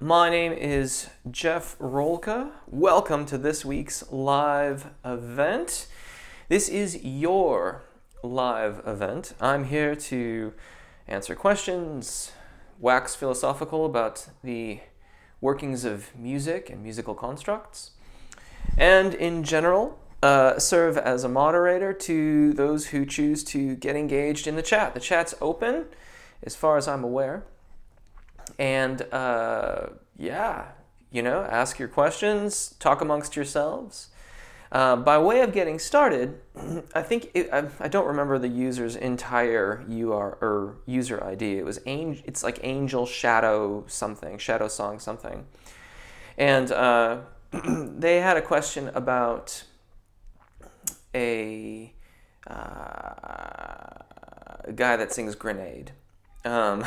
my name is Jeff Rolka. Welcome to this week's live event. This is your live event. I'm here to answer questions, wax philosophical about the workings of music and musical constructs, and in general, serve as a moderator to those who choose to get engaged in the chat. The chat's open, as far as I'm aware. And ask your questions, talk amongst yourselves. By way of getting started, I don't remember the user's entire user ID. It's like Angel Shadow something, Shadow Song something. And they had a question about a guy that sings Grenade. Come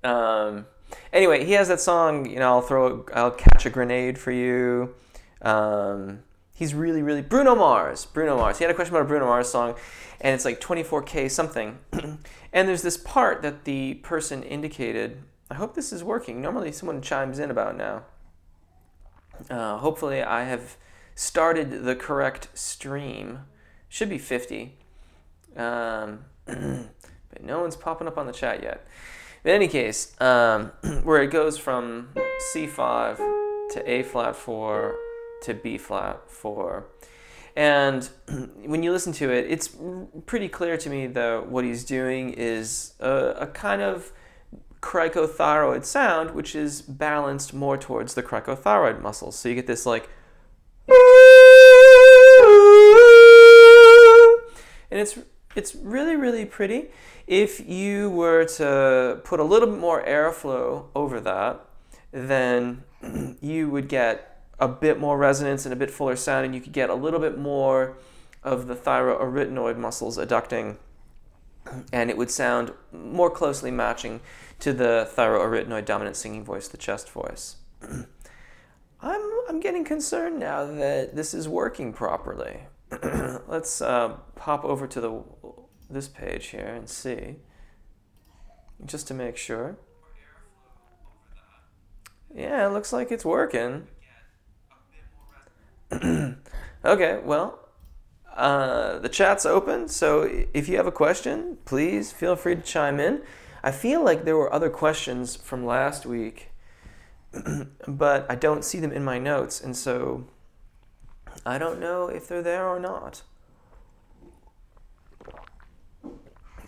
on. Anyway, he has that song, I'll catch a grenade for you. He's really, Bruno Mars. He had a question about a Bruno Mars song, and it's like 24K something. And there's this part that the person indicated. I hope this is working. Normally someone chimes in about now. Hopefully I have started the correct stream. Should be 50. But no one's popping up on the chat yet. In any case, where it goes from C5 to A flat 4 to B flat 4. And when you listen to it, it's pretty clear to me that what he's doing is a kind of cricothyroid sound, which is balanced more towards the cricothyroid muscles. So you get this like, and it's really pretty. If you were to put a little bit more airflow over that, then you would get a bit more resonance and a bit fuller sound, and you could get a little bit more of the thyroarytenoid muscles adducting, and it would sound more closely matching to the thyroarytenoid dominant singing voice, the chest voice. I'm getting concerned now that this is working properly. Let's pop over to this page here and see, just to make sure. Yeah, it looks like it's working. Okay, well, the chat's open, so if you have a question, please feel free to chime in. I feel like there were other questions from last week, but I don't see them in my notes, and so I don't know if they're there or not.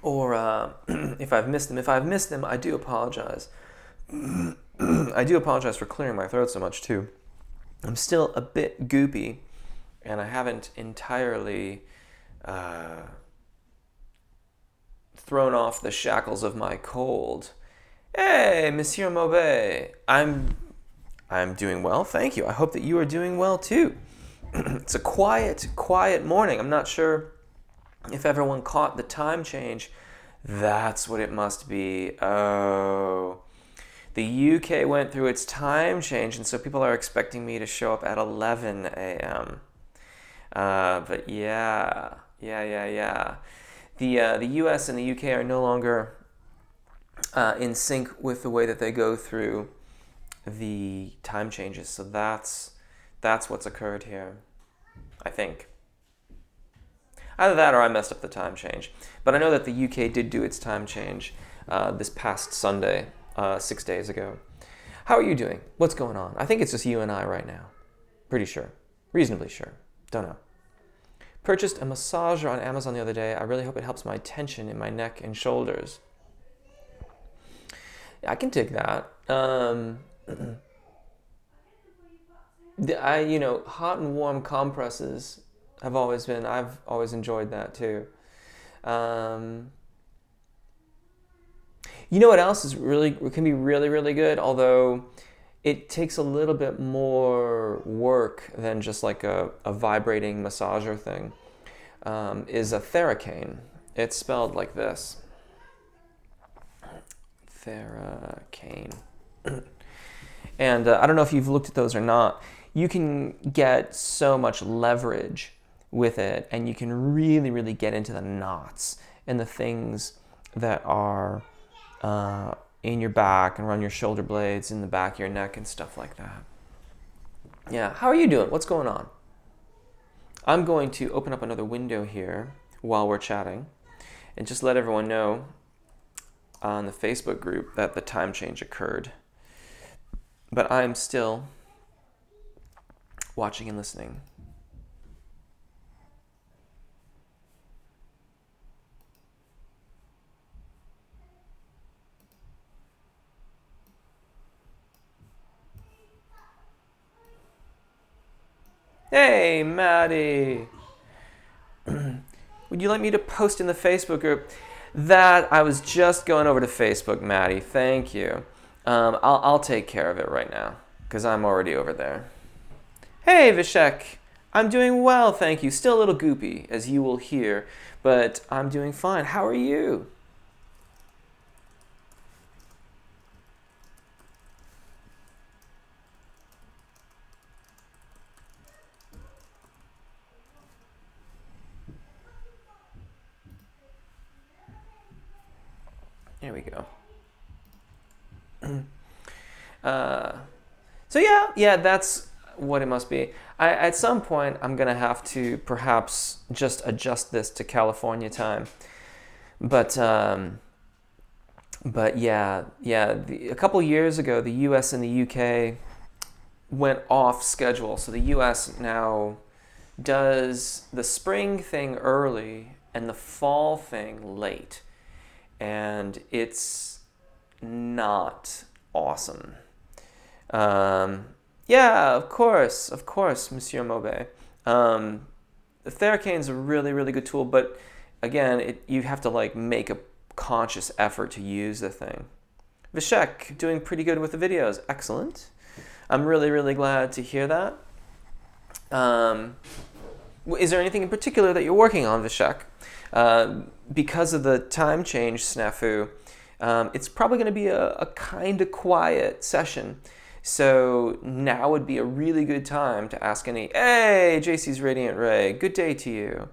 Or if I've missed them. If I've missed them, I do apologize. I do apologize for clearing my throat so much, too. I'm still a bit goopy, and I haven't entirely thrown off the shackles of my cold. Hey, Monsieur Maubet. I'm doing well, thank you. I hope that you are doing well, too. It's a quiet morning. I'm not sure if everyone caught the time change. That's what it must be. Oh, the UK went through its time change, and so people are expecting me to show up at 11 a.m. But yeah. The US and the UK are no longer in sync with the way that they go through the time changes. So that's what's occurred here, I think. Either that or I messed up the time change. But I know that the UK did do its time change this past Sunday, 6 days ago. How are you doing? What's going on? I think it's just you and I right now. Pretty sure. Reasonably sure. Don't know. Purchased a massager on Amazon the other day. I really hope it helps my tension in my neck and shoulders. I can take that. Hot and warm compresses I've always enjoyed that too. You know what else can be really good, although it takes a little bit more work than just like a vibrating massager thing, is a Theracane. It's spelled like this. Theracane. And I don't know if you've looked at those or not. You can get so much leverage with it, and you can really get into the knots and the things that are in your back and run your shoulder blades in the back of your neck and stuff like that. Yeah, how are you doing? What's going on? I'm going to open up another window here while we're chatting and just let everyone know on the Facebook group that the time change occurred. But I'm still watching and listening. Hey, Maddie. Would you like me to post in the Facebook group? That I was just going over to Facebook, Maddie. Thank you. I'll take care of it right now because I'm already over there. Hey, Vishek. I'm doing well, thank you. Still a little goopy, as you will hear, but I'm doing fine. How are you? There we go. So yeah, that's what it must be. At some point, I'm gonna have to perhaps just adjust this to California time. But yeah, a couple years ago, the U.S. and the U.K. went off schedule. So the U.S. now does the spring thing early and the fall thing late. And it's not awesome. Yeah, of course, Monsieur Maube. The Theracane's a really, really good tool, but again, you have to like make a conscious effort to use the thing. Vishek, doing pretty good with the videos. Excellent. I'm really, really glad to hear that. Is there anything in particular that you're working on, Vishek? Because of the time change snafu, it's probably going to be a kind of quiet session. So now would be a really good time to ask hey, JC's Radiant Ray, good day to you.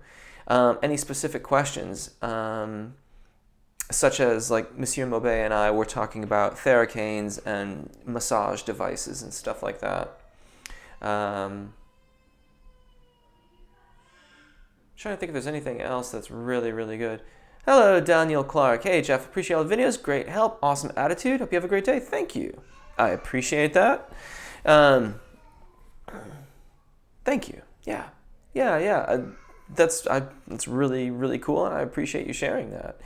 Any specific questions, such as like Monsieur Maube and I were talking about Theracanes and massage devices and stuff like that. Trying to think if there's anything else that's really, really good. Hello, Daniel Clark. Hey, Jeff. Appreciate all the videos. Great help. Awesome attitude. Hope you have a great day. Thank you. I appreciate that. Thank you. Yeah. That's really, really cool, and I appreciate you sharing that.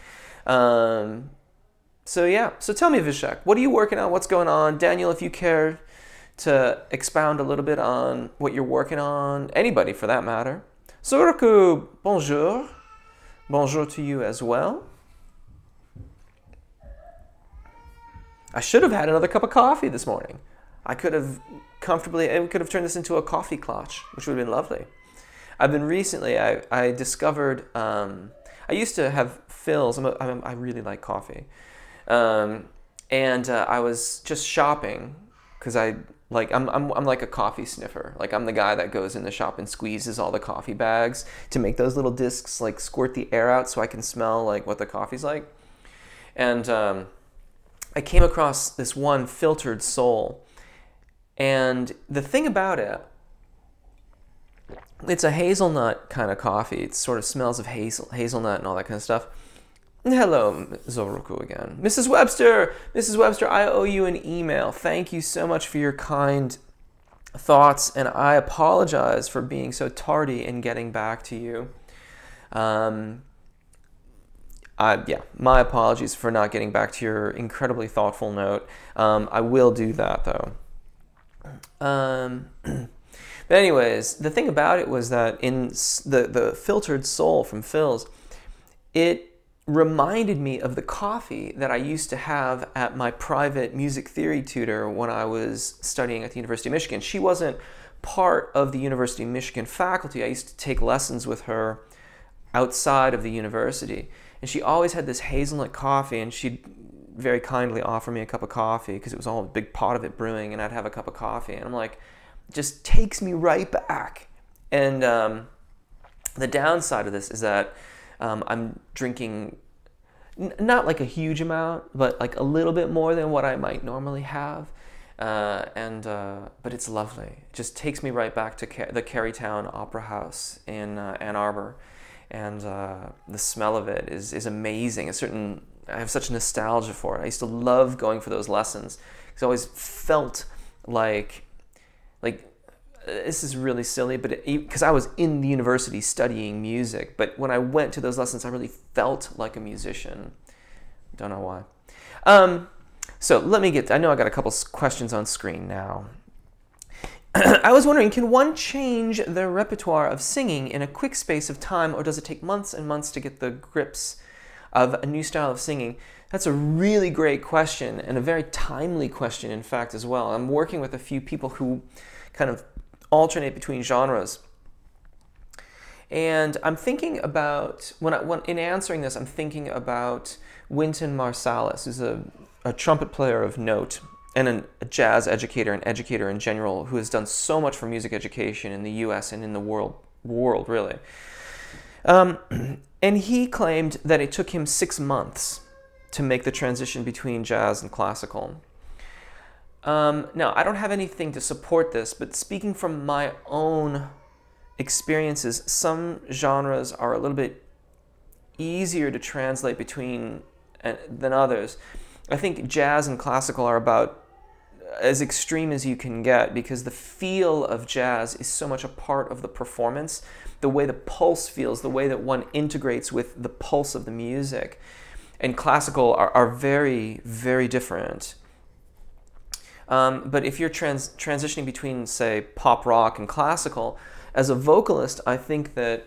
So tell me, Vishek, what are you working on? What's going on? Daniel, if you care to expound a little bit on what you're working on, anybody for that matter. Soroku, bonjour. Bonjour to you as well. I should have had another cup of coffee this morning. I could have turned this into a coffee clutch, which would have been lovely. I've been recently, I discovered, I used to have fills. I really like coffee. And I was just shopping because I'm like a coffee sniffer. Like I'm the guy that goes in the shop and squeezes all the coffee bags to make those little discs like squirt the air out so I can smell like what the coffee's like. And I came across this one filtered soul. And the thing about it, it's a hazelnut kind of coffee. It sort of smells of hazelnut and all that kind of stuff. Hello, Zoroku again. Mrs. Webster, I owe you an email. Thank you so much for your kind thoughts, and I apologize for being so tardy in getting back to you. My apologies for not getting back to your incredibly thoughtful note. I will do that, though. But anyways, the thing about it was that in the filtered soul from Phil's, it reminded me of the coffee that I used to have at my private music theory tutor when I was studying at the University of Michigan. She wasn't part of the University of Michigan faculty. I used to take lessons with her outside of the university. And she always had this hazelnut coffee, and she'd very kindly offer me a cup of coffee because it was all a big pot of it brewing, and I'd have a cup of coffee. And I'm like, it just takes me right back. And the downside of this is that I'm drinking not like a huge amount, but like a little bit more than what I might normally have. But it's lovely. It just takes me right back to the Carytown Opera House in Ann Arbor, and the smell of it is amazing. I have such nostalgia for it. I used to love going for those lessons because I always felt like this is really silly, but because I was in the university studying music, but when I went to those lessons, I really felt like a musician. Don't know why. So I know I got a couple questions on screen now. I was wondering, can one change the repertoire of singing in a quick space of time, or does it take months and months to get the grips of a new style of singing? That's a really great question, and a very timely question, in fact, as well. I'm working with a few people who kind of alternate between genres. And I'm thinking about, in answering this, I'm thinking about Wynton Marsalis, who's a trumpet player of note and a jazz educator and educator in general, who has done so much for music education in the US and in the world really. And he claimed that it took him 6 months to make the transition between jazz and classical. Now, I don't have anything to support this, but speaking from my own experiences, some genres are a little bit easier to translate between than others. I think jazz and classical are about as extreme as you can get, because the feel of jazz is so much a part of the performance, the way the pulse feels, the way that one integrates with the pulse of the music. And classical are very, very different. But if you're transitioning between, say, pop rock and classical, as a vocalist, I think that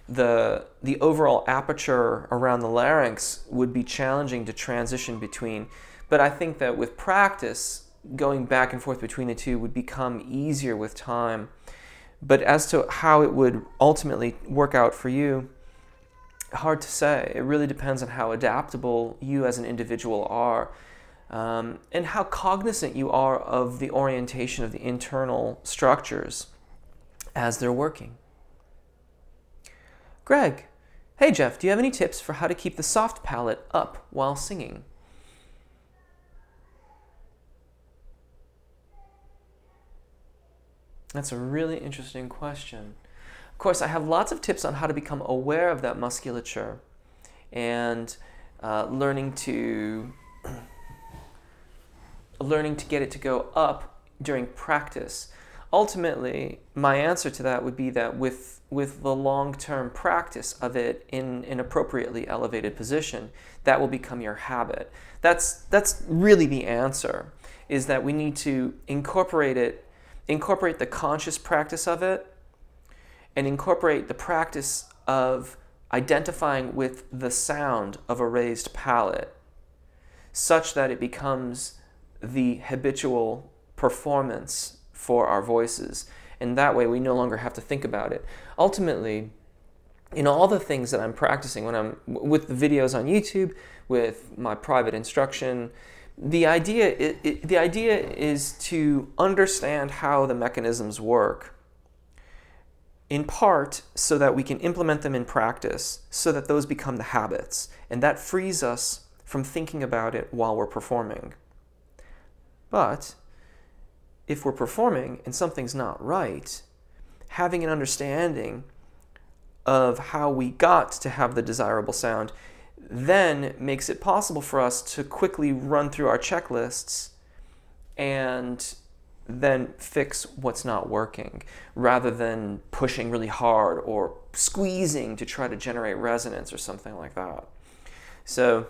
the overall aperture around the larynx would be challenging to transition between. But I think that with practice, going back and forth between the two would become easier with time. But as to how it would ultimately work out for you, hard to say. It really depends on how adaptable you as an individual are, and how cognizant you are of the orientation of the internal structures as they're working. Greg, hey Jeff, do you have any tips for how to keep the soft palate up while singing? That's a really interesting question. Of course, I have lots of tips on how to become aware of that musculature and learning to get it to go up during practice. Ultimately, my answer to that would be that with the long-term practice of it in an appropriately elevated position, that will become your habit. That's really the answer, is that we need to incorporate the conscious practice of it, and incorporate the practice of identifying with the sound of a raised palate, such that it becomes the habitual performance for our voices. And that way we no longer have to think about it. Ultimately, in all the things that I'm practicing, when I'm with the videos on YouTube, with my private instruction, the idea is to understand how the mechanisms work, in part so that we can implement them in practice, so that those become the habits, and that frees us from thinking about it while we're performing. But if we're performing and something's not right, having an understanding of how we got to have the desirable sound then makes it possible for us to quickly run through our checklists and then fix what's not working, rather than pushing really hard or squeezing to try to generate resonance or something like that. So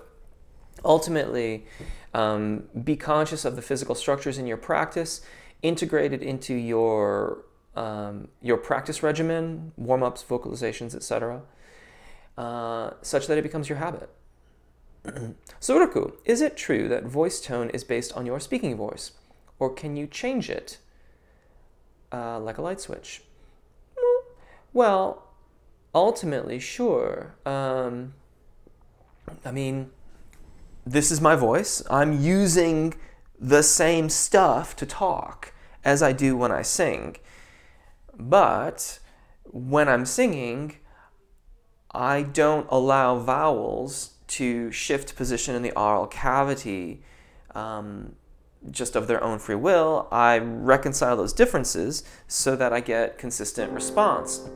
ultimately, be conscious of the physical structures in your practice, integrate it into your practice regimen, warm-ups, vocalizations, etc., such that it becomes your habit. Suruku, is it true that voice tone is based on your speaking voice, or can you change it like a light switch? Well, ultimately, sure. I mean, this is my voice. I'm using the same stuff to talk as I do when I sing. But when I'm singing, I don't allow vowels to shift position in the oral cavity just of their own free will, I reconcile those differences so that I get consistent response.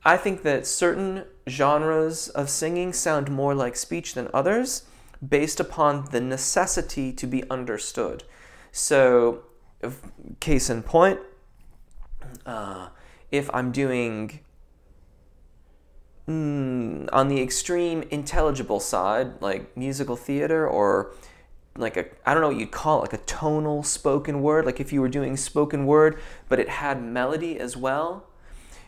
I think that certain genres of singing sound more like speech than others based upon the necessity to be understood. So, case in point, if I'm doing on the extreme intelligible side, like musical theater, or like I don't know what you'd call it, like a tonal spoken word, like if you were doing spoken word but it had melody as well,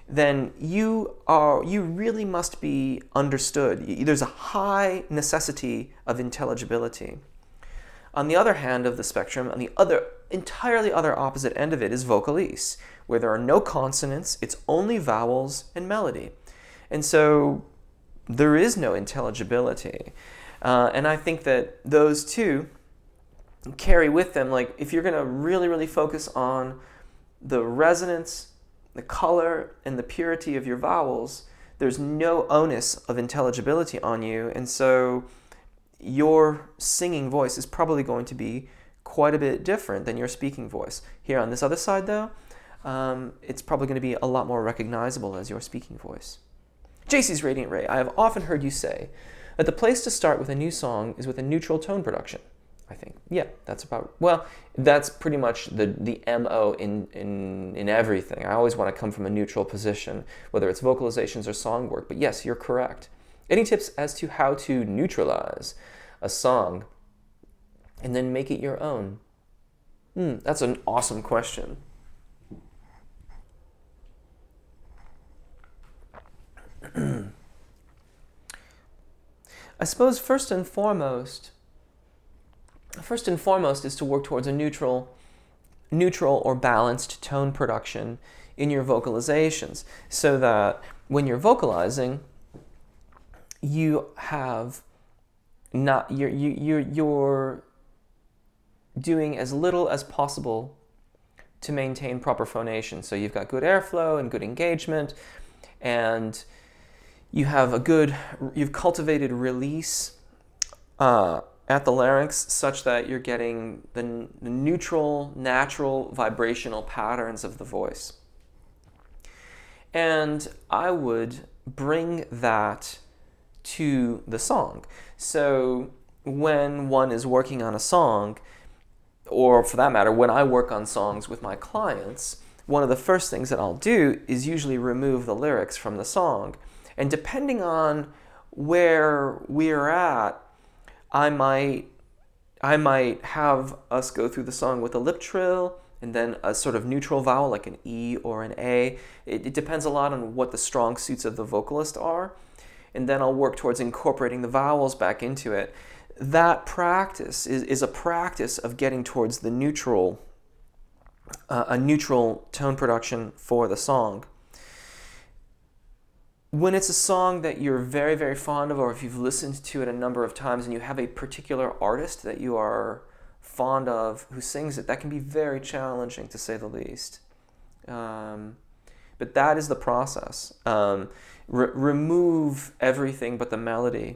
then you really must be understood. There's a high necessity of intelligibility. On the other hand of the spectrum, on the entirely other opposite end of it is Vocalese, where there are no consonants, it's only vowels and melody. And so there is no intelligibility. And I think that those two carry with them, like if you're going to really, really focus on the resonance, the color, and the purity of your vowels, there's no onus of intelligibility on you. And so your singing voice is probably going to be quite a bit different than your speaking voice. Here on this other side, though, it's probably going to be a lot more recognizable as your speaking voice. JC's Radiant Ray, I have often heard you say that the place to start with a new song is with a neutral tone production. I think, yeah, that's pretty much the MO in everything. I always want to come from a neutral position, whether it's vocalizations or song work. But yes, you're correct. Any tips as to how to neutralize a song and then make it your own? That's an awesome question. I suppose first and foremost is to work towards a neutral or balanced tone production in your vocalizations, so that when you're vocalizing, you have you're doing as little as possible to maintain proper phonation. So you've got good airflow and good engagement, and you've cultivated release at the larynx such that you're getting the neutral, natural vibrational patterns of the voice. And I would bring that to the song. So when one is working on a song, or for that matter, when I work on songs with my clients, one of the first things that I'll do is usually remove the lyrics from the song. And depending on where we're at, I might have us go through the song with a lip trill and then a sort of neutral vowel like an E or an A. It depends a lot on what the strong suits of the vocalist are. And then I'll work towards incorporating the vowels back into it. That practice is a practice of getting towards the neutral, a neutral tone production for the song. When it's a song that you're very, very fond of, or if you've listened to it a number of times and you have a particular artist that you are fond of who sings it, that can be very challenging, to say the least. But that is the process. Remove everything but the melody.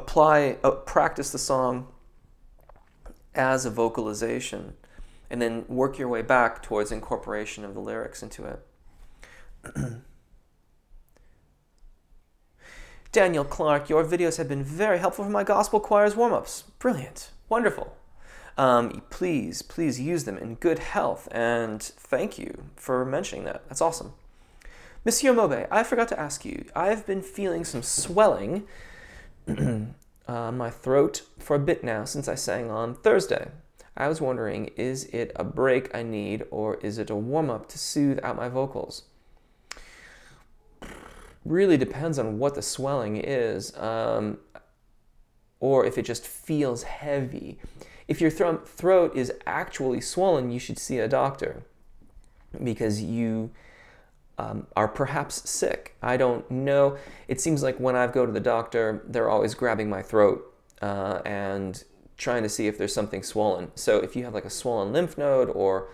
Practice the song as a vocalization, and then work your way back towards incorporation of the lyrics into it. Daniel Clark, your videos have been very helpful for my gospel choir's warm-ups. Brilliant. Wonderful. Please use them in good health, and thank you for mentioning that. That's awesome. Monsieur Mobe, I forgot to ask you. I've been feeling some swelling on my throat for a bit now since I sang on Thursday. I was wondering, is it a break I need, or is it a warm-up to soothe out my vocals? Really depends on what the swelling is, or if it just feels heavy. If your throat is actually swollen, you should see a doctor, because you are perhaps sick. I don't know. It seems like when I go to the doctor, they're always grabbing my throat and trying to see if there's something swollen. So if you have like a swollen lymph node or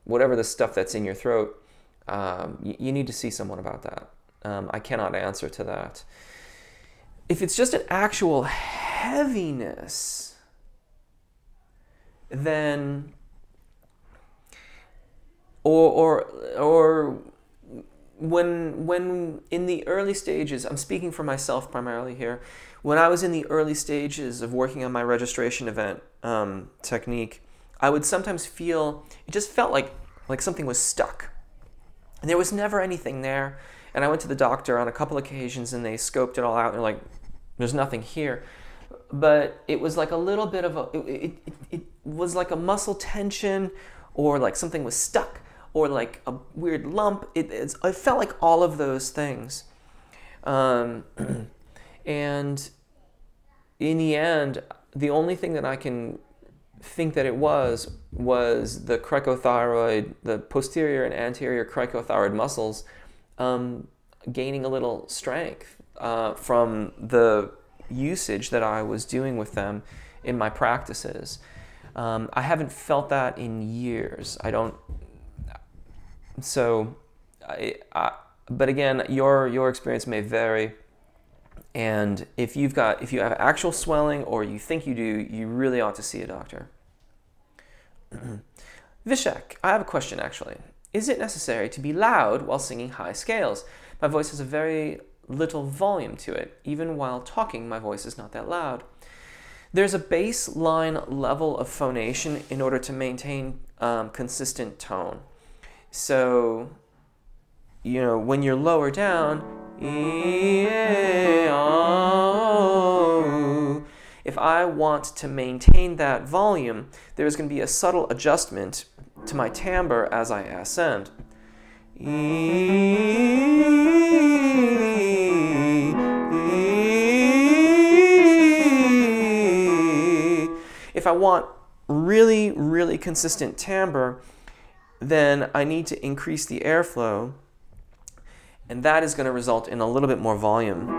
whatever the stuff that's in your throat, you need to see someone about that. I cannot answer to that. If it's just an actual heaviness, then or when in the early stages, I'm speaking for myself primarily here, when I was in the early stages of working on my registration event technique, I would sometimes feel, it just felt like something was stuck. And there was never anything there. And I went to the doctor on a couple occasions and they scoped it all out and they're like, there's nothing here. But it was like a little bit of it was like a muscle tension, or like something was stuck, or like a weird lump. It felt like all of those things. And in the end, the only thing that I can think that it was the cricothyroid, the posterior and anterior cricothyroid muscles gaining a little strength from the usage that I was doing with them in my practices. I haven't felt that in years. I don't. So, but again, your experience may vary. And if you have actual swelling, or you think you do, you really ought to see a doctor. Vishek, I have a question actually. Is it necessary to be loud while singing high scales? My voice has a very little volume to it. Even while talking, my voice is not that loud. There's a baseline level of phonation in order to maintain consistent tone. So, when you're lower down, if I want to maintain that volume, there's going to be a subtle adjustment to my timbre as I ascend. If I want really, really consistent timbre, then I need to increase the airflow, and that is going to result in a little bit more volume.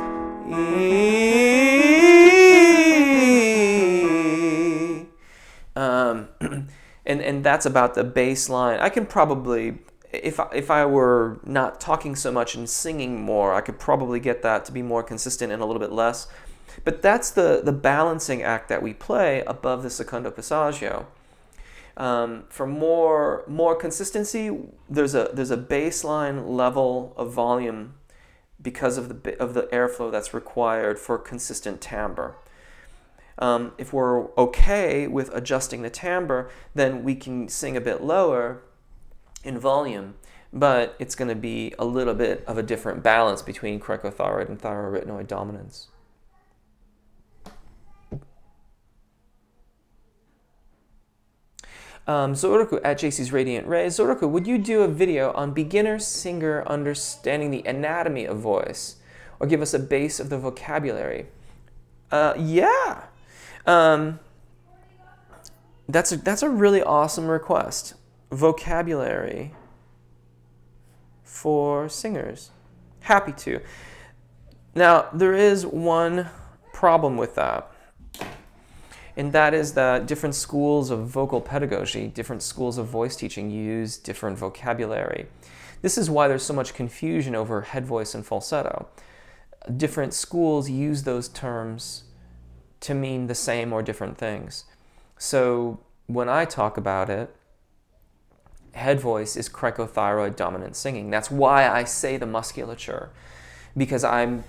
And that's about the baseline. I can probably, if I were not talking so much and singing more, I could probably get that to be more consistent and a little bit less. But that's the balancing act that we play above the secondo passaggio. For more consistency, there's a baseline level of volume because of the airflow that's required for consistent timbre. If we're okay with adjusting the timbre, then we can sing a bit lower in volume, but it's going to be a little bit of a different balance between cricothyroid and thyroarytenoid dominance. Zoroku at JC's Radiant Rays. Zoroku, would you do a video on beginner singer understanding the anatomy of voice, or give us a base of the vocabulary? Yeah. That's a really awesome request. Vocabulary for singers. Happy to. Now, there is one problem with that. And that is that different schools of vocal pedagogy, different schools of voice teaching use different vocabulary. This is why there's so much confusion over head voice and falsetto. Different schools use those terms to mean the same or different things. So when I talk about it, head voice is cricothyroid dominant singing. That's why I say the musculature, because I'm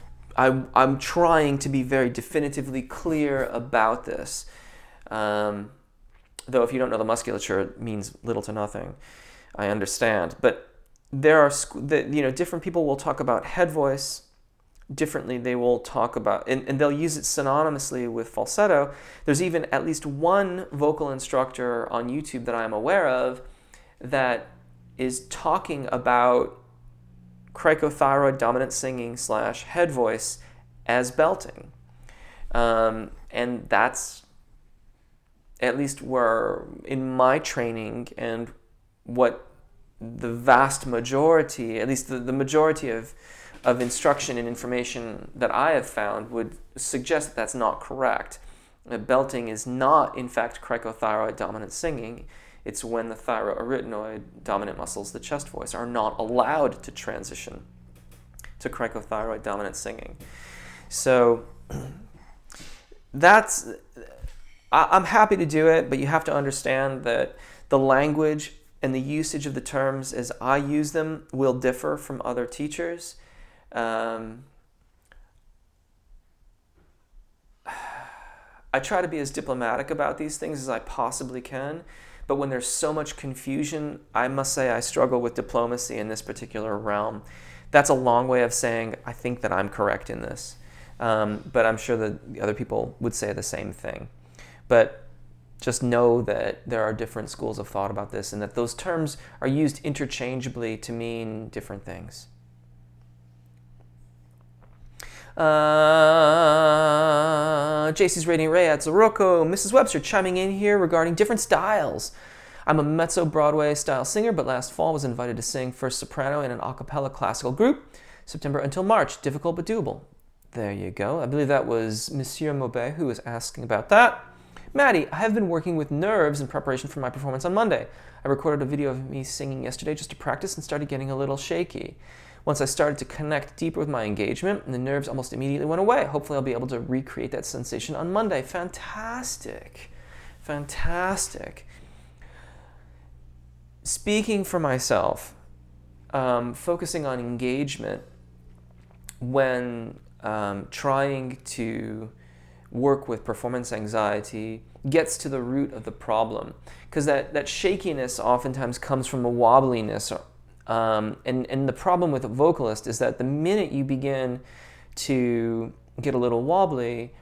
trying to be very definitively clear about this. Though if you don't know the musculature, it means little to nothing. I understand. But there are, different people will talk about head voice differently. They will talk about, and they'll use it synonymously with falsetto. There's even at least one vocal instructor on YouTube that I'm aware of that is talking about cricothyroid dominant singing / head voice as belting. And that's at least where in my training and what the vast majority, at least the majority of instruction and information that I have found would suggest that that's not correct. Belting is not, in fact, cricothyroid dominant singing. It's when the thyroarytenoid dominant muscles, the chest voice, are not allowed to transition to cricothyroid dominant singing. So I'm happy to do it, but you have to understand that the language and the usage of the terms as I use them will differ from other teachers. I try to be as diplomatic about these things as I possibly can, but when there's so much confusion, I must say I struggle with diplomacy in this particular realm. That's a long way of saying I think that I'm correct in this, but I'm sure that the other people would say the same thing. But just know that there are different schools of thought about this and that those terms are used interchangeably to mean different things. JC's Rating Ray adds Rolka, Mrs. Webster chiming in here regarding different styles. I'm a mezzo Broadway style singer, but last fall was invited to sing first soprano in an a cappella classical group, September until March. Difficult but doable. There you go. I believe that was Monsieur Maubet who was asking about that. Maddie, I have been working with nerves in preparation for my performance on Monday. I recorded a video of me singing yesterday just to practice and started getting a little shaky. Once I started to connect deeper with my engagement, the nerves almost immediately went away. Hopefully I'll be able to recreate that sensation on Monday. Fantastic. Fantastic. Speaking for myself, focusing on engagement when trying to work with performance anxiety gets to the root of the problem, because that shakiness oftentimes comes from a wobbliness. And the problem with a vocalist is that the minute you begin to get a little wobbly,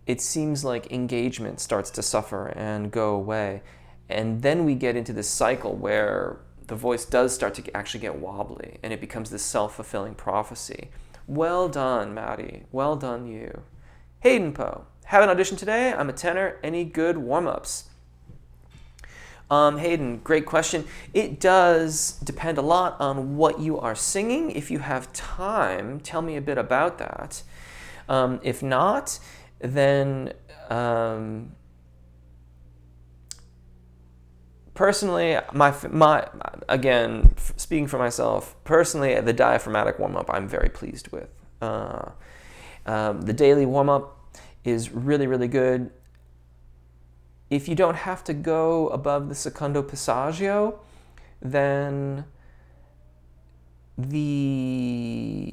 it seems like engagement starts to suffer and go away. And then we get into this cycle where the voice does start to actually get wobbly, and it becomes this self-fulfilling prophecy. Well done, Maddie. Well done, you. Hayden Poe. Have an audition today. I'm a tenor. Any good warm-ups? Hayden, great question. It does depend a lot on what you are singing. If you have time, tell me a bit about that. If not, then personally, again, speaking for myself, personally, the diaphragmatic warm-up I'm very pleased with. The daily warm-up is really, really good. If you don't have to go above the secondo passaggio, then the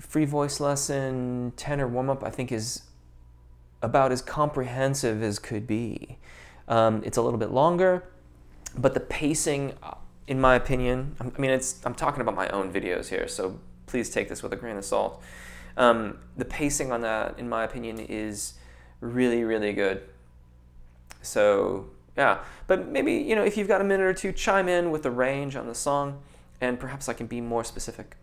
free voice lesson tenor warm-up I think is about as comprehensive as could be. It's a little bit longer, but the pacing, in my opinion, I'm talking about my own videos here, so please take this with a grain of salt. The pacing on that, in my opinion, is really, really good. So, yeah. But maybe, if you've got a minute or two, chime in with the range on the song, and perhaps I can be more specific.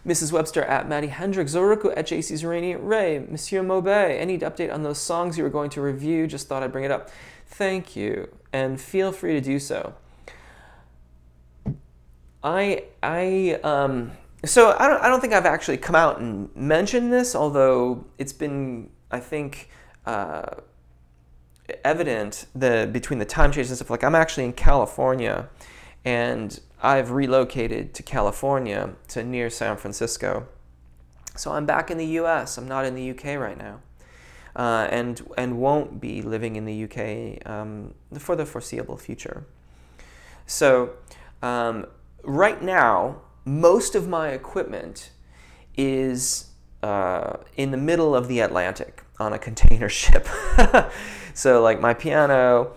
Mrs. Webster at Maddie Hendricks, Zoruku at JC's Rainy Ray, Monsieur Maubet, any update on those songs you were going to review? Just thought I'd bring it up. Thank you, and feel free to do so. So I don't think I've actually come out and mentioned this, although it's been, I think, evident between the time changes and stuff. Like, I'm actually in California, and I've relocated to California to near San Francisco. So I'm back in the U.S. I'm not in the U.K. right now, and won't be living in the U.K. For the foreseeable future. So right now, most of my equipment is in the middle of the Atlantic on a container ship. So like my piano,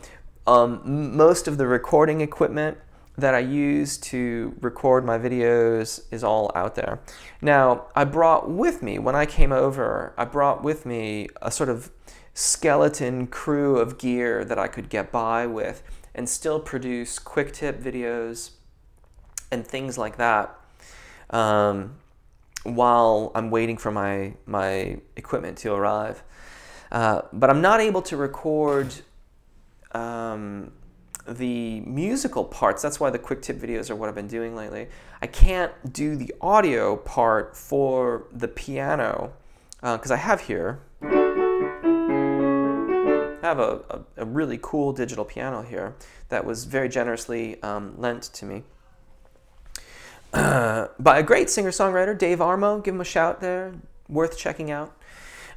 most of the recording equipment that I use to record my videos is all out there. Now, I brought with me, when I came over, I brought with me a sort of skeleton crew of gear that I could get by with and still produce quick tip videos and things like that while I'm waiting for my equipment to arrive. But I'm not able to record the musical parts. That's why the quick tip videos are what I've been doing lately. I can't do the audio part for the piano because I have here I have a really cool digital piano here that was very generously lent to me by a great singer-songwriter, Dave Armo. Give him a shout there. Worth checking out.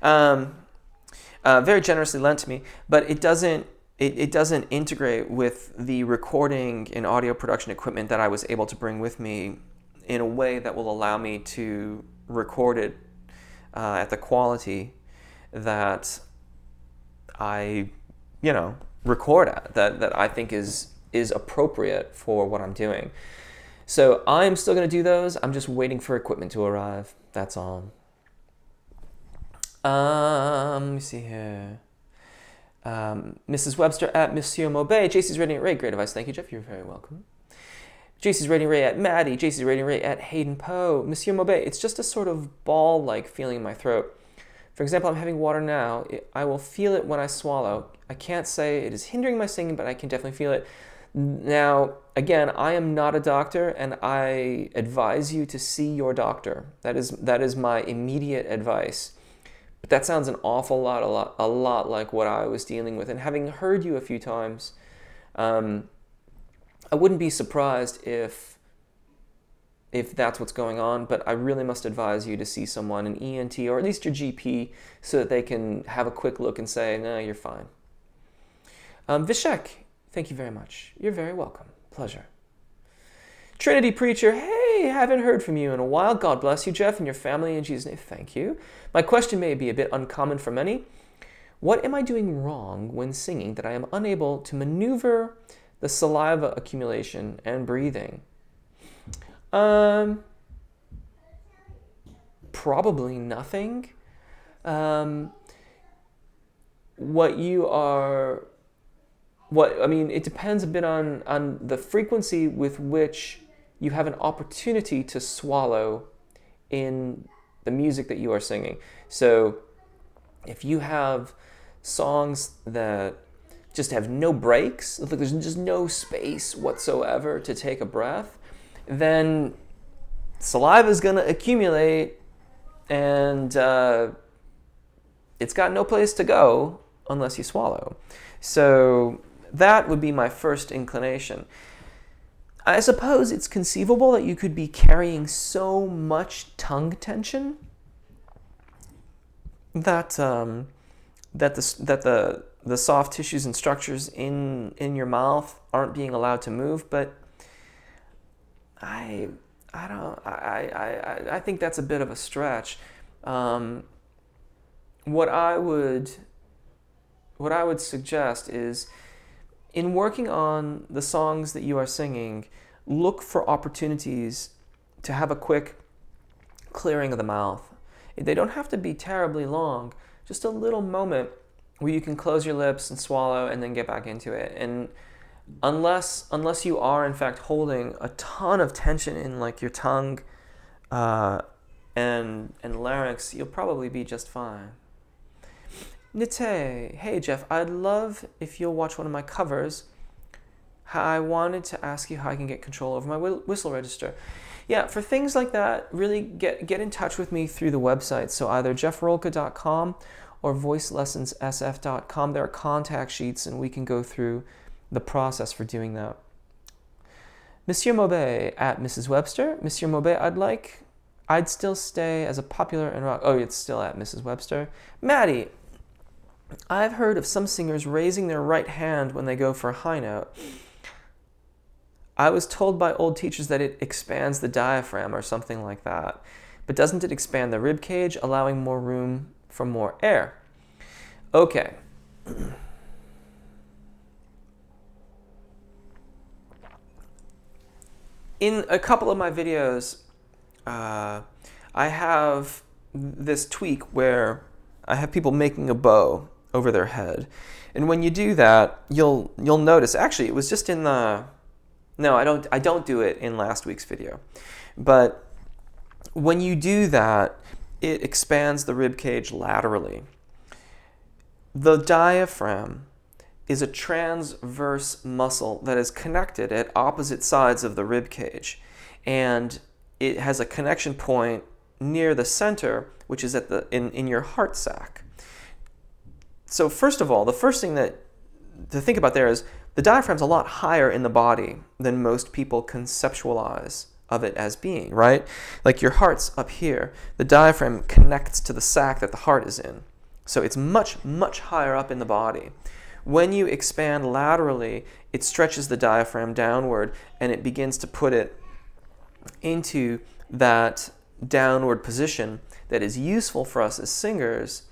Very generously lent to me, but it doesn't integrate with the recording and audio production equipment that I was able to bring with me in a way that will allow me to record it at the quality that I, record at, that I think is appropriate for what I'm doing. So I'm still going to do those. I'm just waiting for equipment to arrive. That's all. Let me see here. Mrs. Webster at Monsieur Maubet. JC's Rating Ray. Great advice. Thank you, Jeff. You're very welcome. JC's Rating Ray at Maddie. JC's Rating Ray at Hayden Poe. Monsieur Maubet. It's just a sort of ball-like feeling in my throat. For example, I'm having water now. I will feel it when I swallow. I can't say it is hindering my singing, but I can definitely feel it. Now, again, I am not a doctor, and I advise you to see your doctor. That is my immediate advice. But that sounds an awful lot, a lot like what I was dealing with. And having heard you a few times, I wouldn't be surprised if that's what's going on, but I really must advise you to see someone, an ENT, or at least your GP, so that they can have a quick look and say, no, you're fine. Vishek, thank you very much. You're very welcome. Pleasure. Trinity Preacher, hey, haven't heard from you in a while. God bless you, Jeff, and your family in Jesus' name. Thank you. My question may be a bit uncommon for many. What am I doing wrong when singing that I am unable to maneuver the saliva accumulation and breathing? Probably nothing. It depends a bit on the frequency with which you have an opportunity to swallow in the music that you are singing. So if you have songs that just have no breaks, like there's just no space whatsoever to take a breath, then saliva is going to accumulate, and it's got no place to go unless you swallow. So that would be my first inclination. I suppose it's conceivable that you could be carrying so much tongue tension that the soft tissues and structures in your mouth aren't being allowed to move, but I think that's a bit of a stretch. What I would suggest is, in working on the songs that you are singing, look for opportunities to have a quick clearing of the mouth. They don't have to be terribly long, just a little moment where you can close your lips and swallow and then get back into it. And unless you are in fact holding a ton of tension in like your tongue and larynx, you'll probably be just fine. Nite, hey Jeff, I'd love if you'll watch one of my covers. I wanted to ask you how I can get control over my whistle register. Yeah, for things like that, really get in touch with me through the website. So either jeffrolka.com or voicelessonssf.com. There are contact sheets, and we can go through the process for doing that. Monsieur Maubet at Mrs. Webster. Monsieur Maubet, I'd still stay as a popular and rock. Oh, it's still at Mrs. Webster. Maddie, I've heard of some singers raising their right hand when they go for a high note. I was told by old teachers that it expands the diaphragm or something like that. But doesn't it expand the rib cage, allowing more room for more air? Okay. In a couple of my videos, I have this tweak where I have people making a bow over their head. And when you do that, you'll notice, actually it was just in the, no, I don't do it in last week's video. But when you do that, it expands the rib cage laterally. The diaphragm is a transverse muscle that is connected at opposite sides of the rib cage. And it has a connection point near the center, which is at in your heart sac. So first of all, the first thing that to think about there is the diaphragm's a lot higher in the body than most people conceptualize of it as being, right? Like your heart's up here. The diaphragm connects to the sac that the heart is in. So it's much, much higher up in the body. When you expand laterally, it stretches the diaphragm downward and it begins to put it into that downward position that is useful for us as singers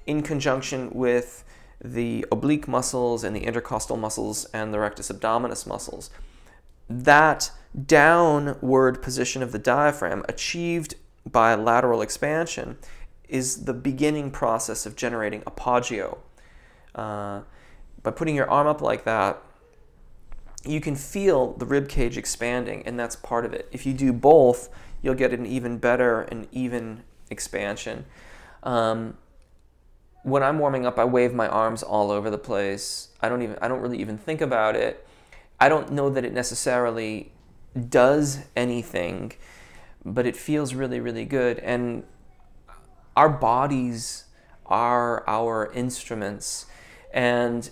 in conjunction with the oblique muscles and the intercostal muscles and the rectus abdominis muscles. That downward position of the diaphragm achieved by lateral expansion is the beginning process of generating apogeo. By putting your arm up like that, you can feel the rib cage expanding, and that's part of it. If you do both, you'll get an even better and even expansion. When I'm warming up, I wave my arms all over the place. I don't really even think about it. I don't know that it necessarily does anything, but it feels really, really good. And our bodies are our instruments. And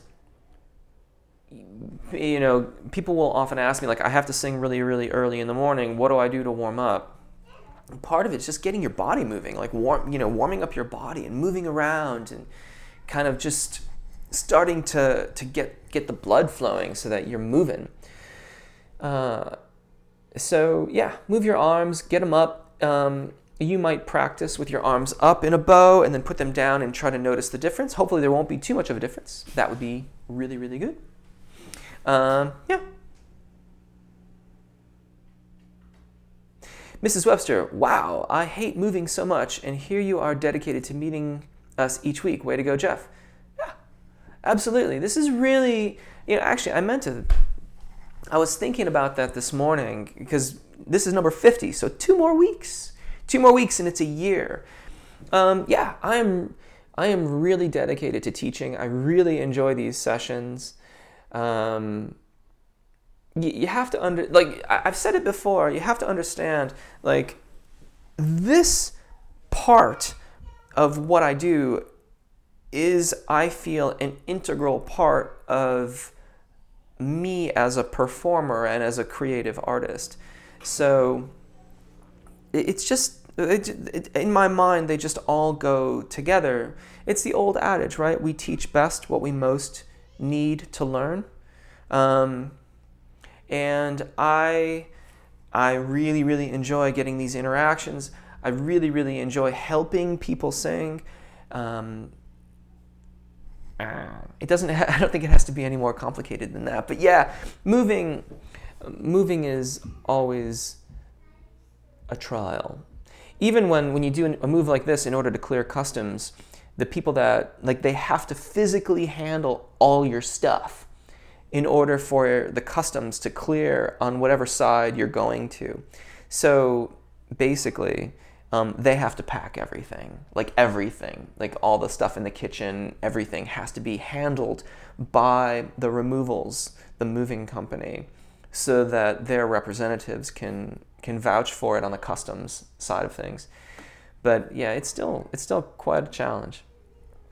you know, people will often ask me, like, I have to sing really, really early in the morning. What do I do to warm up? And part of it's just getting your body moving, like warming up your body and moving around and kind of just starting to get the blood flowing so that you're moving. So yeah, move your arms, get them up. You might practice with your arms up in a bow and then put them down and try to notice the difference. Hopefully there won't be too much of a difference. That would be really, really good. Yeah. Mrs. Webster, wow, I hate moving so much, and here you are dedicated to meeting us each week. Way to go, Jeff. Yeah, absolutely. This is really, actually, I was thinking about that this morning because this is number 50, so 2 more weeks. 2 more weeks and it's a year. Yeah, I am really dedicated to teaching. I really enjoy these sessions. You have to I've said it before, you have to understand, like, this part of what I do is, I feel, an integral part of me as a performer and as a creative artist. So it's just, in my mind, they just all go together. It's the old adage, right? We teach best what we most need to learn. And I really, really enjoy getting these interactions. I really, really enjoy helping people sing. I don't think it has to be any more complicated than that. But yeah, moving is always a trial. Even when you do a move like this in order to clear customs, the people that, they have to physically handle all your stuff in order for the customs to clear on whatever side you're going to. So basically, they have to pack everything, like all the stuff in the kitchen, everything has to be handled by the removals, the moving company, so that their representatives can vouch for it on the customs side of things. But yeah, it's still quite a challenge.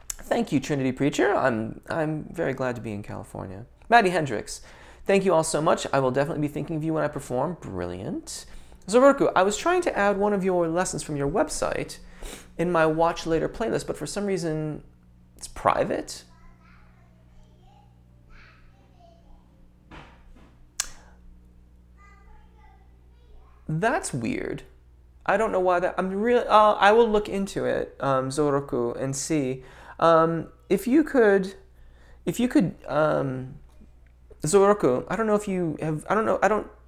Thank you, Trinity Preacher. I'm very glad to be in California. Maddie Hendricks, thank you all so much. I will definitely be thinking of you when I perform. Brilliant. Zoroku, I was trying to add one of your lessons from your website in my Watch Later playlist, but for some reason it's private. That's weird. I don't know why that. I will look into it, Zoroku, and see. If you could, Zoroku, I don't know if you have.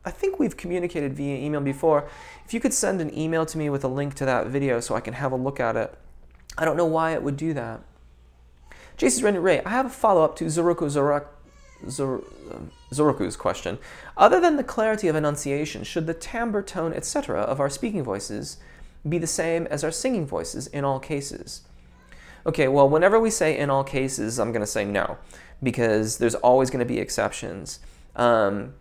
I think we've communicated via email before. If you could send an email to me with a link to that video so I can have a look at it. I don't know why it would do that. Jason's Renny Ray, I have a follow-up to Zoroku's question. Other than the clarity of enunciation, should the timbre, tone, etc. of our speaking voices be the same as our singing voices in all cases? Okay, well, whenever we say in all cases, I'm going to say no, because there's always going to be exceptions. Other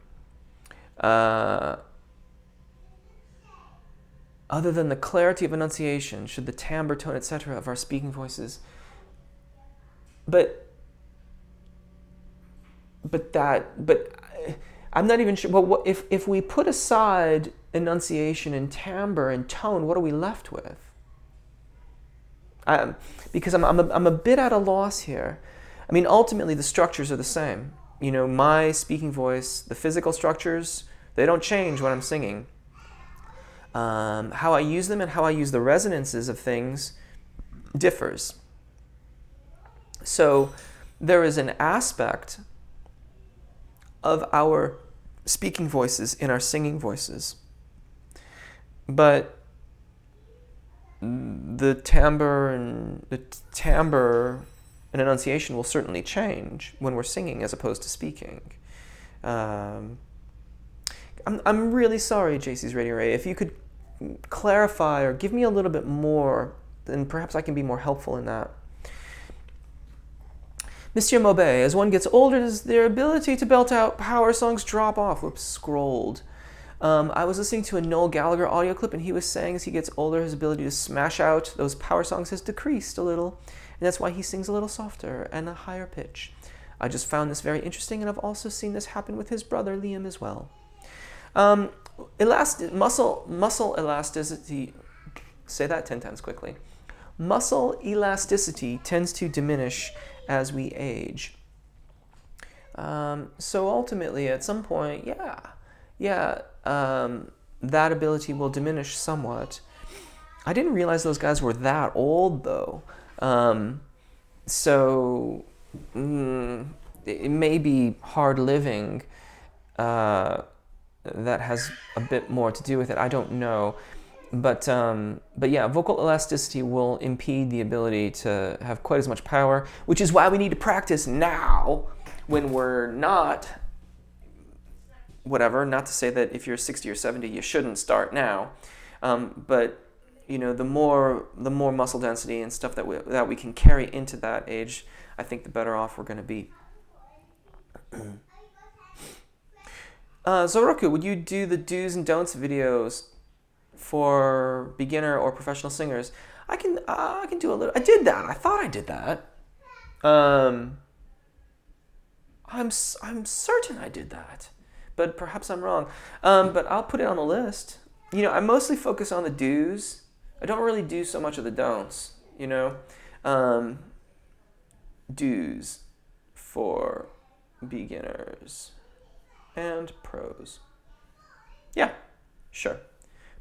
than the clarity of enunciation, should the timbre, tone, etc. of our speaking voices... but I'm not even sure. But what, if we put aside enunciation and timbre and tone, what are we left with? Because I'm a bit at a loss here. I mean, ultimately the structures are the same. You know, my speaking voice, the physical structures, they don't change when I'm singing. How I use them and how I use the resonances of things differs. So there is an aspect of our speaking voices in our singing voices. But the timbre and enunciation will certainly change when we're singing as opposed to speaking. I'm really sorry, JC's Radio Ray. If you could clarify or give me a little bit more, then perhaps I can be more helpful in that. Monsieur Maubet, as one gets older, does their ability to belt out power songs drop off? Whoops, scrolled. I was listening to a Noel Gallagher audio clip, and he was saying as he gets older, his ability to smash out those power songs has decreased a little, and that's why he sings a little softer and a higher pitch. I just found this very interesting, and I've also seen this happen with his brother Liam as well. Muscle elasticity. Say that 10 times quickly. Muscle elasticity tends to diminish as we age. So ultimately, at some point, that ability will diminish somewhat. I didn't realize those guys were that old, though. So it may be hard living that has a bit more to do with it. I don't know. But yeah, vocal elasticity will impede the ability to have quite as much power, which is why we need to practice now when we're not, whatever, not to say that if you're 60 or 70, you shouldn't start now. But you know, the more muscle density and stuff that we can carry into that age, I think the better off we're going to be. Zoroku, would you do the do's and don'ts videos for beginner or professional singers? I can do a little. I did that. I thought I did that. I'm certain I did that, but perhaps I'm wrong. But I'll put it on the list. You know, I mostly focus on the do's. I don't really do so much of the don'ts. You know, do's for beginners and pros. Yeah, sure.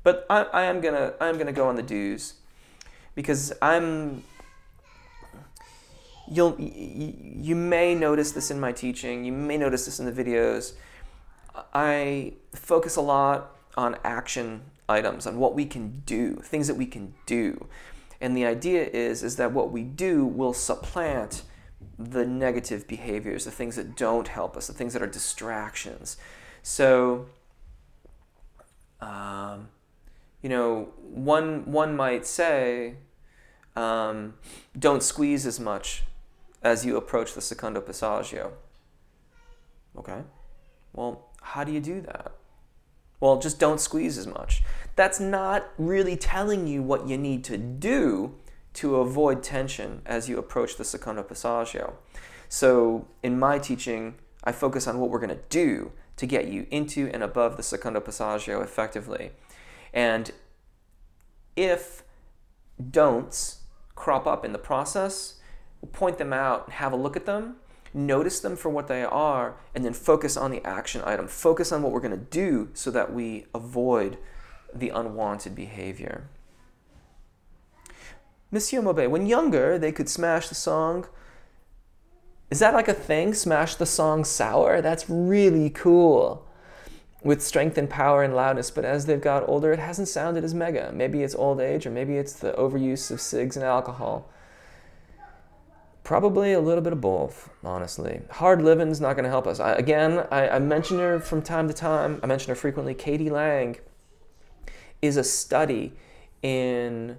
But I am gonna go on the do's because you may notice this in my teaching. You may notice this in the videos. I focus a lot on action items, on what we can do, things that we can do. And the idea is that what we do will supplant the negative behaviors, the things that don't help us, the things that are distractions. So, you know, one might say, don't squeeze as much as you approach the secondo passaggio. Okay, well, how do you do that? Well, just don't squeeze as much. That's not really telling you what you need to do to avoid tension as you approach the secondo passaggio. So in my teaching, I focus on what we're going to do to get you into and above the secondo passaggio effectively. And if don'ts crop up in the process, we'll point them out, have a look at them, notice them for what they are, and then focus on the action item. Focus on what we're going to do so that we avoid the unwanted behavior. Monsieur Maubet, when younger, they could smash the song. Is that like a thing? Smash the song sour? That's really cool. With strength and power and loudness, but as they've got older, it hasn't sounded as mega. Maybe it's old age, or maybe it's the overuse of cigs and alcohol. Probably a little bit of both, honestly. Hard living's not going to help us. I mention her from time to time. I mention her frequently. Katie Lang is a study in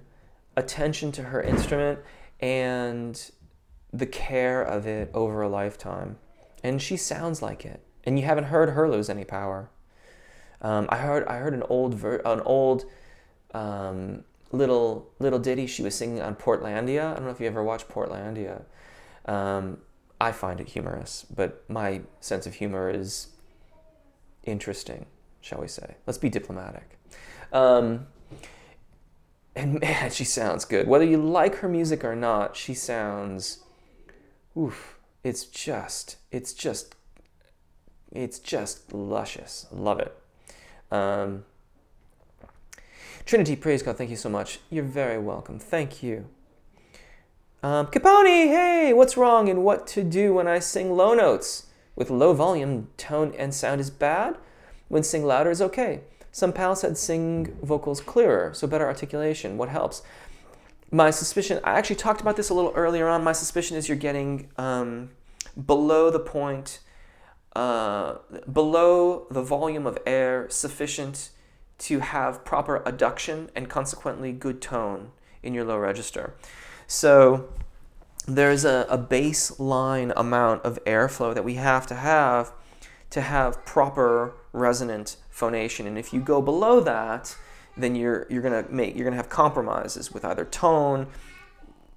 attention to her instrument and the care of it over a lifetime. And she sounds like it. And you haven't heard her lose any power. I heard an old little ditty she was singing on Portlandia. I don't know if you ever watched Portlandia. I find it humorous, but my sense of humor is interesting, shall we say. Let's be diplomatic. And man, she sounds good. Whether you like her music or not, she sounds, oof, it's just luscious. Love it. Trinity, praise God, thank you so much. You're very welcome. Thank you. Caponi, hey, what's wrong and what to do when I sing low notes? With low volume, tone and sound is bad. When sing louder is okay. Some pals said sing vocals clearer, so better articulation. What helps? My suspicion, I actually talked about this a little earlier on. My suspicion is you're getting below the point, below the volume of air sufficient to have proper adduction and consequently good tone in your low register. So there's a baseline amount of airflow that we have to have proper resonant phonation, and if you go below that, then you're gonna have compromises with either tone,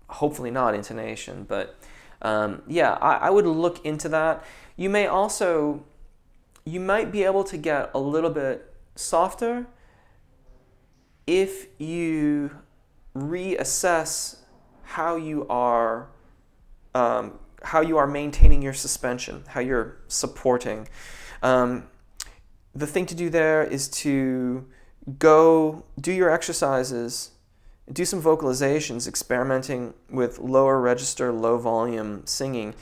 hopefully not intonation, but yeah, I would look into that. You might be able to get a little bit softer if you reassess how you are maintaining your suspension, how you're supporting. The thing to do there is to go do your exercises, do some vocalizations, experimenting with lower register, low volume singing.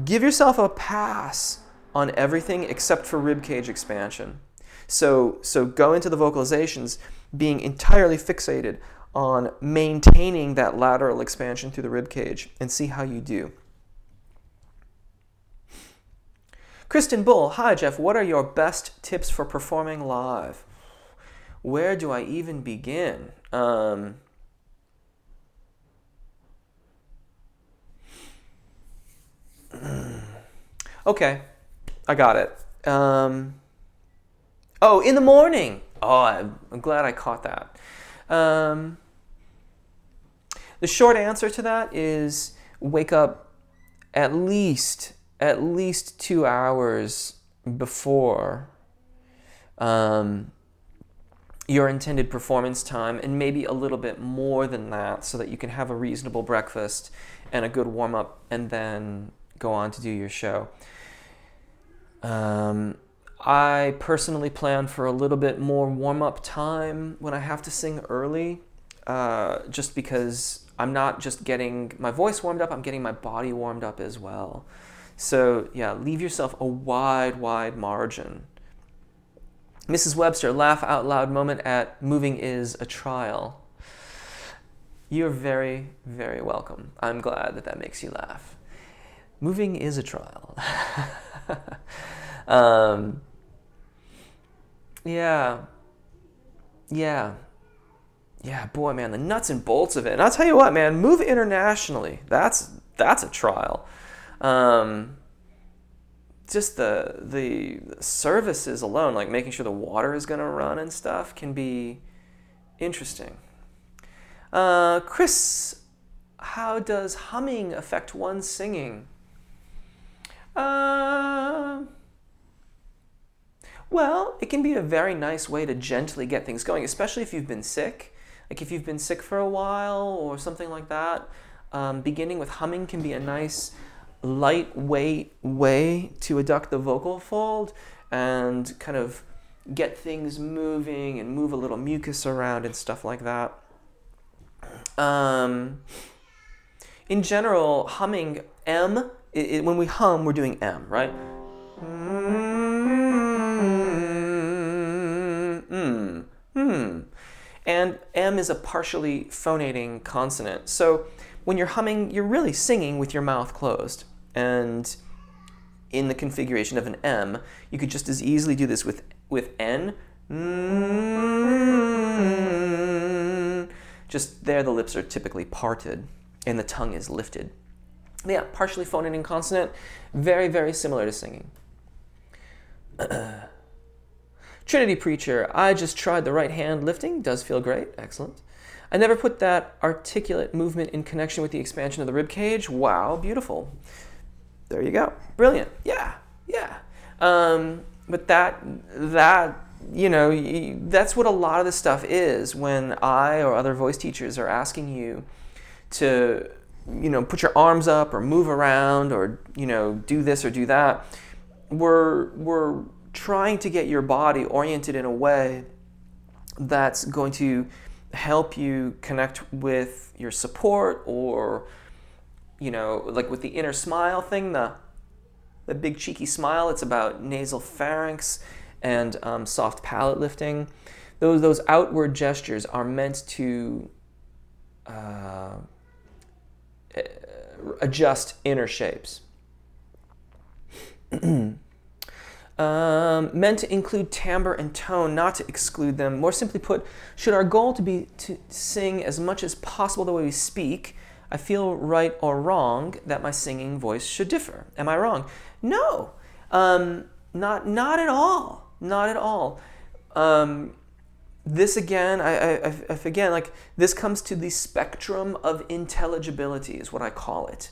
Give yourself a pass on everything except for ribcage expansion. So go into the vocalizations being entirely fixated on maintaining that lateral expansion through the ribcage and see how you do. Kristen Bull, hi Jeff, what are your best tips for performing live? Where do I even begin? Okay, I got it. Oh, in the morning. Oh, I'm glad I caught that. The short answer to that is wake up at least 2 hours before your intended performance time, and maybe a little bit more than that, so that you can have a reasonable breakfast and a good warm-up and then go on to do your show. I personally plan for a little bit more warm-up time when I have to sing early, just because I'm not just getting my voice warmed up, I'm getting my body warmed up as well. So yeah, leave yourself a wide margin. Mrs. Webster, laugh out loud moment at moving is a trial. You're very, very welcome. I'm glad that makes you laugh. Moving is a trial. Yeah, boy, man, the nuts and bolts of it. And I'll tell you what, man, move internationally. That's a trial. Just the services alone, like making sure the water is going to run and stuff, can be interesting. Chris, how does humming affect one's singing? Well, it can be a very nice way to gently get things going, especially if you've been sick. Like if you've been sick for a while or something like that, beginning with humming can be a nice, lightweight way to adduct the vocal fold and kind of get things moving and move a little mucus around and stuff like that. In general, humming, M, when we hum, we're doing M, right? And M is a partially phonating consonant. So when you're humming, you're really singing with your mouth closed. And in the configuration of an M, you could just as easily do this with N. Just there the lips are typically parted and the tongue is lifted. Yeah, partially phonating consonant, very, very similar to singing. Trinity Preacher, I just tried the right hand lifting, does feel great, excellent. I never put that articulate movement in connection with the expansion of the rib cage. Wow, beautiful. There you go. Brilliant. Yeah. But that that's what a lot of this stuff is when I or other voice teachers are asking you to, put your arms up or move around or, do this or do that. We're trying to get your body oriented in a way that's going to help you connect with your support, or like with the inner smile thing, the big cheeky smile. It's about nasal pharynx and soft palate lifting. Those outward gestures are meant to adjust inner shapes. Meant to include timbre and tone, not to exclude them. More simply put, should our goal be to sing as much as possible the way we speak, I feel right or wrong that my singing voice should differ. Am I wrong? No, not at all. Not at all. This again, this comes to the spectrum of intelligibility, is what I call it.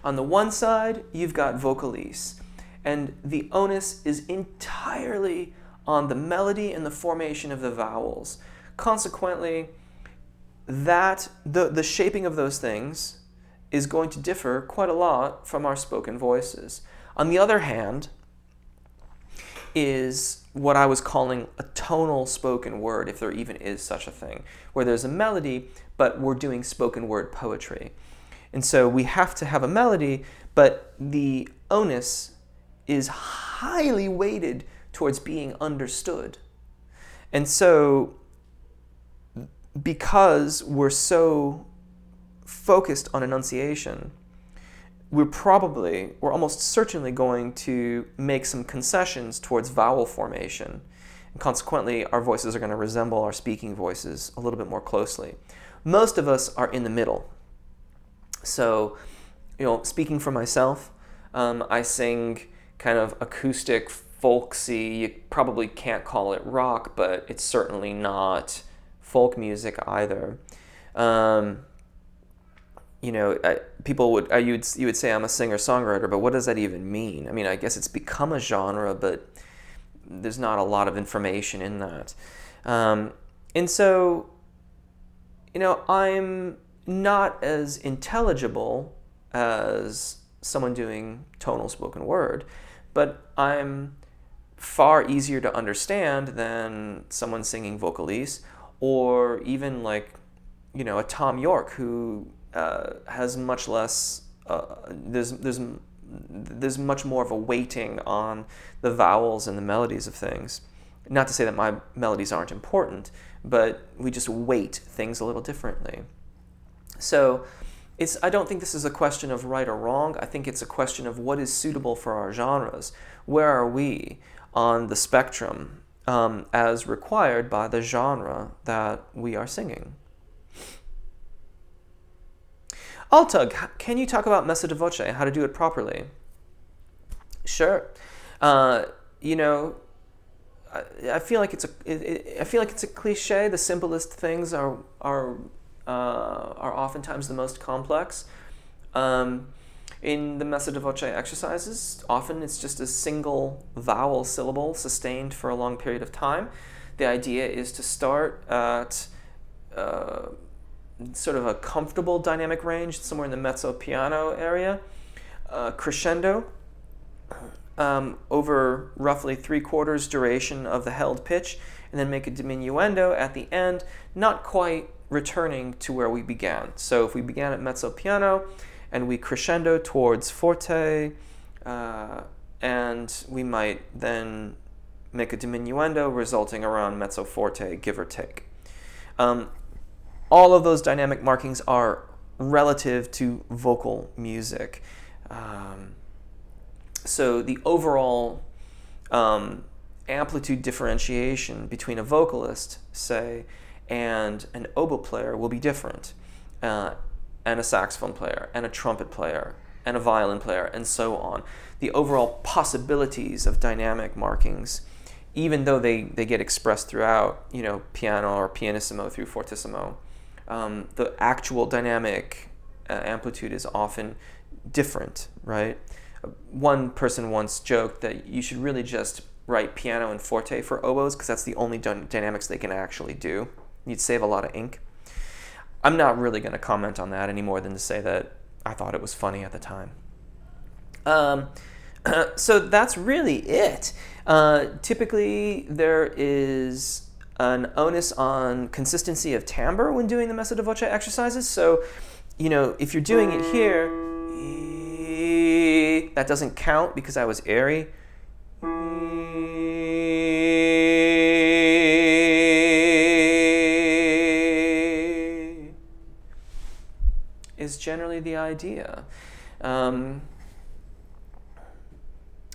On the one side, you've got Vocalese, and the onus is entirely on the melody and the formation of the vowels. Consequently, the shaping of those things is going to differ quite a lot from our spoken voices. On the other hand, is what I was calling a tonal spoken word, if there even is such a thing, where there's a melody, but we're doing spoken word poetry. And so we have to have a melody, but the onus is highly weighted towards being understood. And so because we're so focused on enunciation, we're almost certainly going to make some concessions towards vowel formation. And consequently, our voices are going to resemble our speaking voices a little bit more closely. Most of us are in the middle. So, speaking for myself, I sing kind of acoustic, folksy. You probably can't call it rock, but it's certainly not folk music either. You would say I'm a singer-songwriter, but what does that even mean? I mean, I guess it's become a genre, but there's not a lot of information in that. And so, I'm not as intelligible as someone doing tonal spoken word, but I'm far easier to understand than someone singing Vocalese, or even like, a Tom York who has much less. There's much more of a weighting on the vowels and the melodies of things. Not to say that my melodies aren't important, but we just weight things a little differently. So I don't think this is a question of right or wrong. I think it's a question of what is suitable for our genres. Where are we on the spectrum as required by the genre that we are singing? Altug, can you talk about messa di voce, how to do it properly? Sure. I feel like it's a cliche. The simplest things are oftentimes the most complex. In the messa di voce exercises, often it's just a single vowel syllable sustained for a long period of time. The idea is to start at sort of a comfortable dynamic range, somewhere in the mezzo piano area, crescendo over roughly 3/4 duration of the held pitch, and then make a diminuendo at the end, not quite returning to where we began. So if we began at mezzo piano and we crescendo towards forte, and we might then make a diminuendo resulting around mezzo forte, give or take. All of those dynamic markings are relative to vocal music. So the overall amplitude differentiation between a vocalist, say, and an oboe player will be different, and a saxophone player, and a trumpet player, and a violin player, and so on. The overall possibilities of dynamic markings, even though they get expressed throughout, piano or pianissimo through fortissimo, the actual dynamic amplitude is often different, right? One person once joked that you should really just write piano and forte for oboes because that's the only dynamics they can actually do. You'd save a lot of ink. I'm not really going to comment on that any more than to say that I thought it was funny at the time. So that's really it. Typically, there is an onus on consistency of timbre when doing the messa da voce exercises. So, if you're doing it here, that doesn't count because I was airy. Is generally the idea.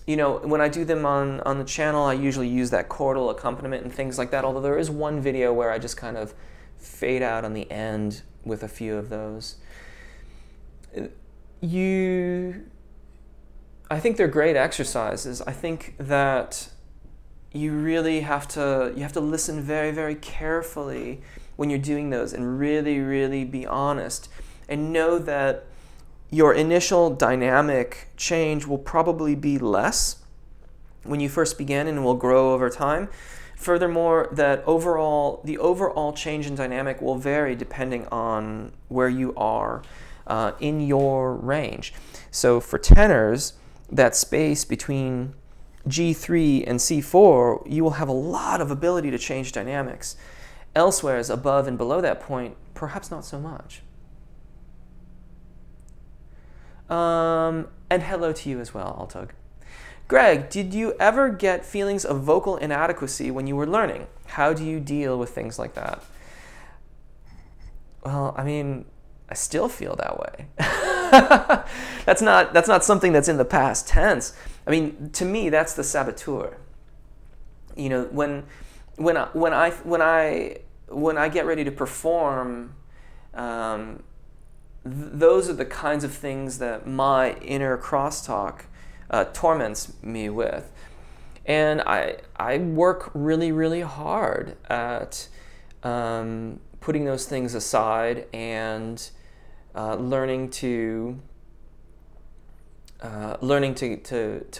When I do them on the channel, I usually use that chordal accompaniment and things like that, although there is one video where I just kind of fade out on the end with a few of those. I think they're great exercises. I think that you really have to listen very, very carefully when you're doing those and really, really be honest and know that your initial dynamic change will probably be less when you first begin and will grow over time. Furthermore, that the overall change in dynamic will vary depending on where you are in your range. So for tenors, that space between G3 and C4, you will have a lot of ability to change dynamics. Elsewhere, as above and below that point, perhaps not so much. And hello to you as well, Altug. Greg, did you ever get feelings of vocal inadequacy when you were learning? How do you deal with things like that? Well, I still feel that way. That's not something that's in the past tense. To me, that's the saboteur. When I get ready to perform, those are the kinds of things that my inner crosstalk torments me with. And I work really, really hard at putting those things aside and learning to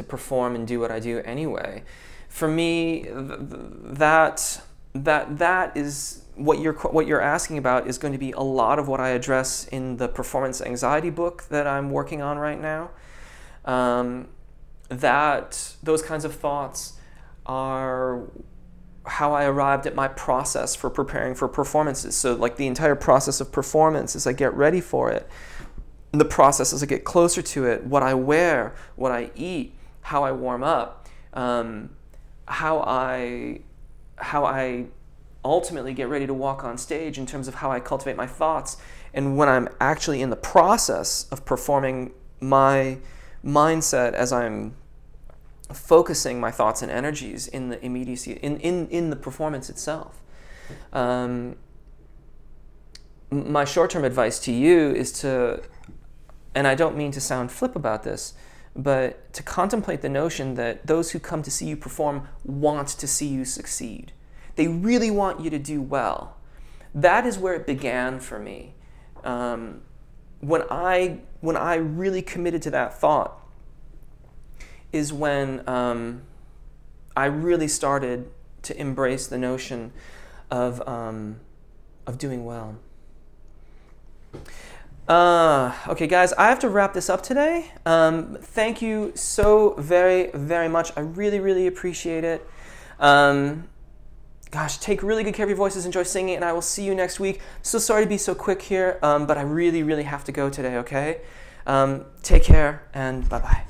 perform and do what I do anyway. For me, that is what you're asking about is going to be a lot of what I address in the performance anxiety book that I'm working on right now. Those kinds of thoughts are how I arrived at my process for preparing for performances. So like the entire process of performance as I get ready for it, the process as I get closer to it, what I wear, what I eat, how I warm up, how I ultimately get ready to walk on stage in terms of how I cultivate my thoughts. And when I'm actually in the process of performing, my mindset as I'm focusing my thoughts and energies in the immediacy, in the performance itself. My short-term advice to you is to, and I don't mean to sound flip about this, but to contemplate the notion that those who come to see you perform want to see you succeed. They really want you to do well. That is where it began for me. When I really committed to that thought is when I really started to embrace the notion of doing well. Okay, guys, I have to wrap this up today. Thank you so very, very much. I really, really appreciate it. Gosh, take really good care of your voices. Enjoy singing, and I will see you next week. So sorry to be so quick here, but I really, really have to go today, okay? Take care, and bye-bye.